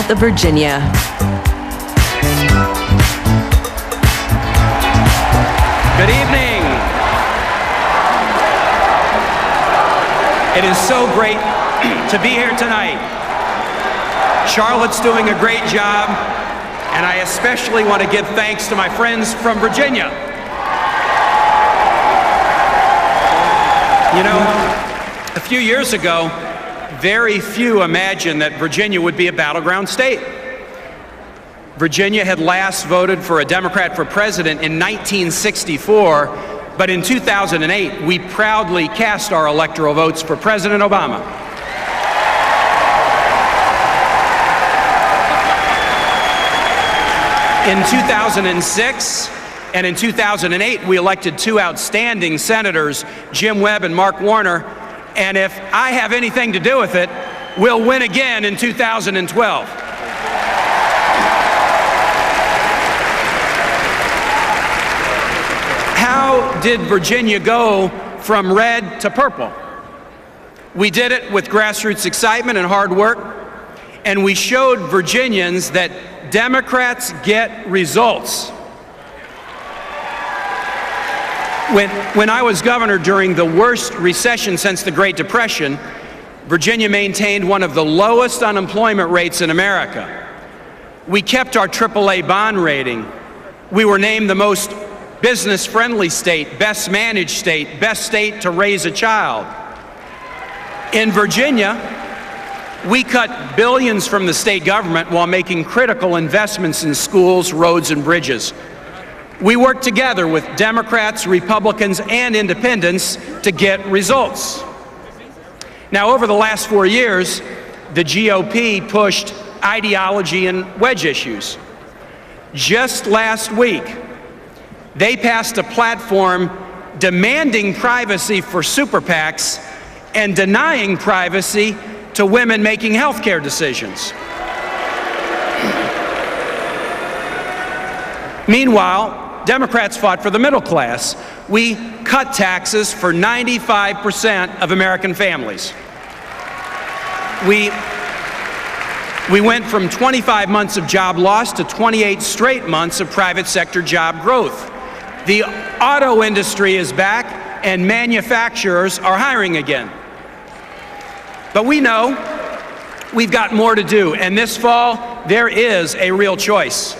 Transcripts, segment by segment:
Commonwealth of Virginia. Good evening. It is so great to be here tonight. Charlotte's doing a great job, and I especially want to give thanks to my friends from Virginia. You know, a few years ago, very few imagined that Virginia would be a battleground state. Virginia had last voted for a Democrat for president in 1964, but in 2008, we proudly cast our electoral votes for President Obama. In 2006 and in 2008, we elected two outstanding senators, Jim Webb and Mark Warner, and if I have anything to do with it, we'll win again in 2012. How did Virginia go from red to purple? We did it with grassroots excitement and hard work, and we showed Virginians that Democrats get results. When I was governor during the worst recession since the Great Depression, Virginia maintained one of the lowest unemployment rates in America. We kept our AAA bond rating. We were named the most business-friendly state, best managed state, best state to raise a child. In Virginia, we cut billions from the state government while making critical investments in schools, roads, and bridges. We worked together with Democrats, Republicans, and independents to get results. Now, over the last 4 years, the GOP pushed ideology and wedge issues. Just last week, they passed a platform demanding privacy for super PACs and denying privacy to women making health care decisions. Meanwhile, Democrats fought for the middle class. We cut taxes for 95% of American families. We went from 25 months of job loss to 28 straight months of private sector job growth. The auto industry is back, and manufacturers are hiring again. But we know we've got more to do, and this fall, there is a real choice.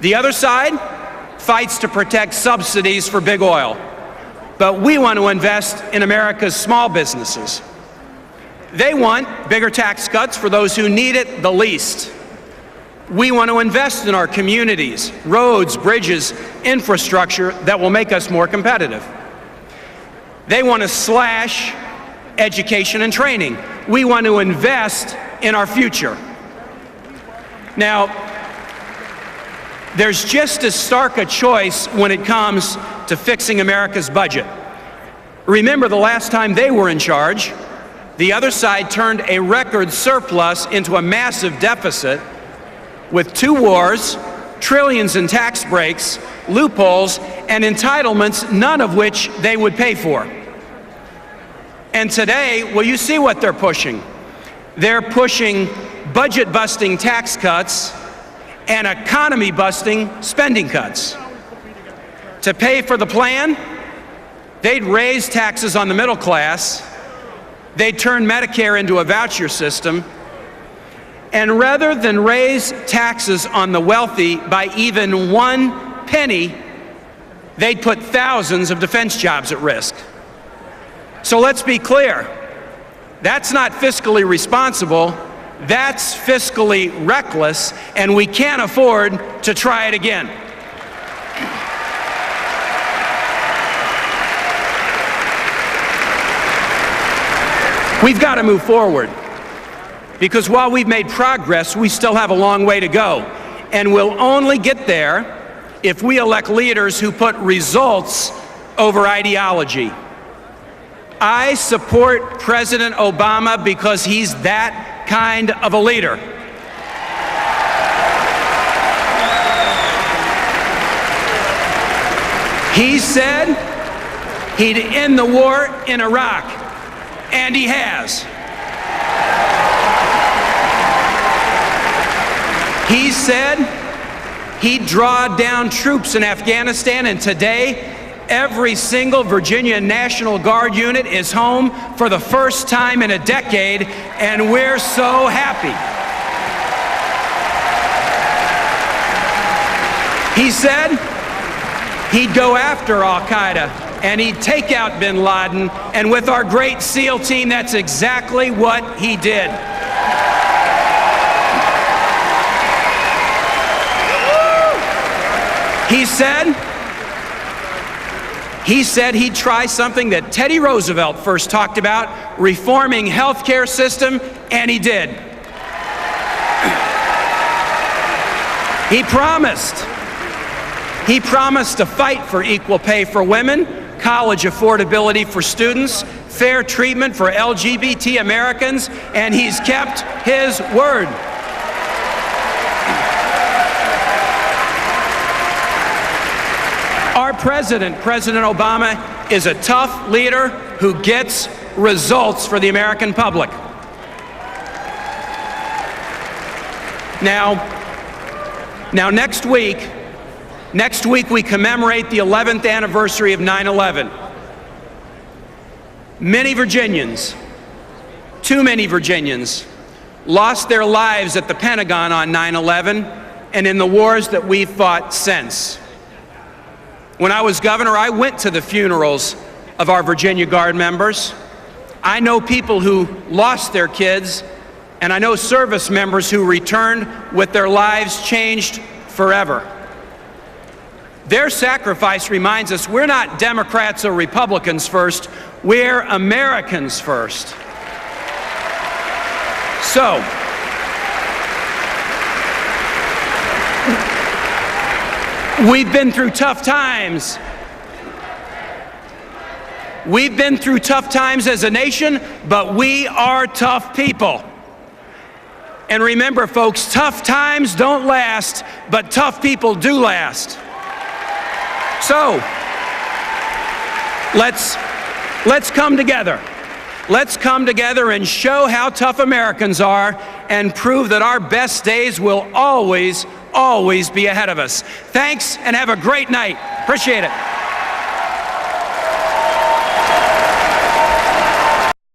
The other side fights to protect subsidies for big oil, but we want to invest in America's small businesses. They want bigger tax cuts for those who need it the least. We want to invest in our communities, roads, bridges, infrastructure that will make us more competitive. They want to slash education and training. We want to invest in our future. Now, there's just as stark a choice when it comes to fixing America's budget. Remember the last time they were in charge, the other side turned a record surplus into a massive deficit with 2 wars, trillions in tax breaks, loopholes, and entitlements, none of which they would pay for. And today, well, you see what they're pushing. They're pushing budget-busting tax cuts and economy-busting spending cuts. To pay for the plan, they'd raise taxes on the middle class, they'd turn Medicare into a voucher system, and rather than raise taxes on the wealthy by even 1 penny, they'd put thousands of defense jobs at risk. So let's be clear, that's not fiscally responsible, that's fiscally reckless, and we can't afford to try it again. We've got to move forward, because while we've made progress, we still have a long way to go, and we'll only get there if we elect leaders who put results over ideology. I support President Obama because he's that kind of a leader. He said he'd end the war in Iraq, and he has. He said he'd draw down troops in Afghanistan, and today, every single Virginia National Guard unit is home for the first time in a decade, and we're so happy. He said he'd go after al-Qaeda and he'd take out bin Laden, and with our great SEAL team, that's exactly what he did. He said he'd try something that Teddy Roosevelt first talked about, reforming healthcare system, and he did. He promised to fight for equal pay for women, college affordability for students, fair treatment for LGBT Americans, and he's kept his word. Our president, President Obama, is a tough leader who gets results for the American public. Now next week we commemorate the 11th anniversary of 9/11. Many Virginians, too many Virginians, lost their lives at the Pentagon on 9/11 and in the wars that we've fought since. When I was governor, I went to the funerals of our Virginia Guard members. I know people who lost their kids, and I know service members who returned with their lives changed forever. Their sacrifice reminds us we're not Democrats or Republicans first, we're Americans first. So, we've been through tough times. We've been through tough times as a nation, but we are tough people. And remember, folks, tough times don't last, but tough people do last. So, let's come together. Let's come together and show how tough Americans are and prove that our best days will always be ahead of us. Thanks, and have a great night. Appreciate it.